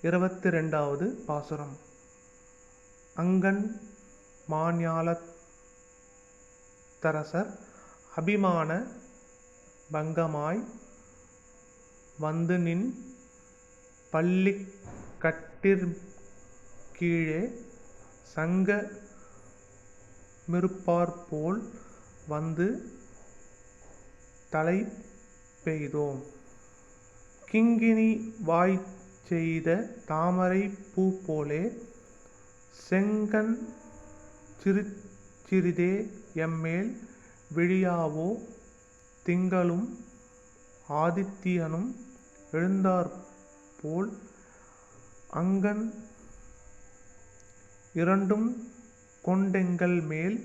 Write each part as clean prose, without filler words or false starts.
22வது பாசுரம். அங்கண் மாஞாலத்தரசர் அபிமான பங்கமாய் வந்துநின் பள்ளிக் கட்டிற்கீழே சங்க மிருப்பார்போல் வந்து தலை பெய்தோம். கிங்கினி வாய்ச்செய்த தாமரைப் பூப்போலே செங்கண் சிறிதே எம்மேல் விழியாவோ. திங்களும் ஆதித்யனும் எழுந்தாற்போல் அங்கண் இரண்டும் கொண்டெங்கள் மேல்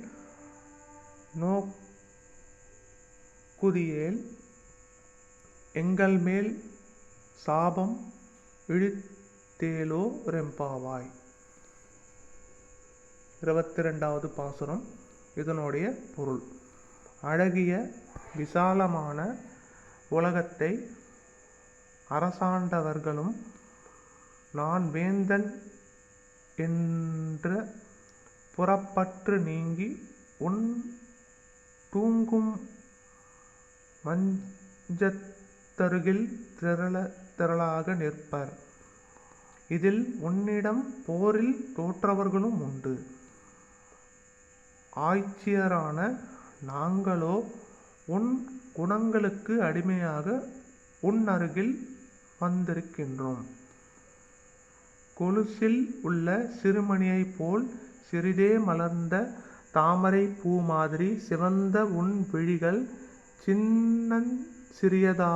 நோக்குதியேல் எங்கள்மேல் சாபம் இழித்தேலோ ரெம்பாவாய். 22வது பாசுரம். இதனுடைய பொருள்: அழகிய விசாலமான உலகத்தை அரசாண்டவர்களும் நான் வேந்தன் என்ற புறப்பற்று நீங்கி உன் தூங்கும் மஞ்சத்தருகில் திரளாக நிற்பர். இதில் உன்னிடம் போரில் தோற்றவர்களும் உண்டு. ஆய்ச்சியரான நாங்களோ உன் குணங்களுக்கு அடிமையாக உன் அருகில் வந்திருக்கின்றோம். கொலுசில் உள்ள சிறுமணியைப் போல் சிறிதே மலர்ந்த தாமரை பூ மாதிரி சிவந்த உன் விழிகள் சின்னஞ் சிறியதாகவாவது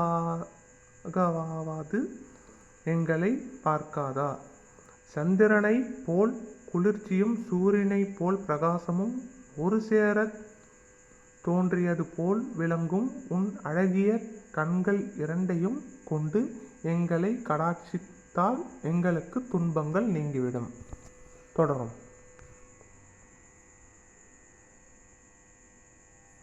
எங்களை பார்க்காதா? சந்திரனைப் போல் குளிர்ச்சியும் சூரியனைப் போல் பிரகாசமும் ஒரு சேரத் தோன்றியது போல் விளங்கும் உன் அழகிய கண்கள் இரண்டையும் கொண்டு எங்களை கடாட்சித்தால் எங்களுக்கு துன்பங்கள் நீங்கிவிடும். தொடரும்.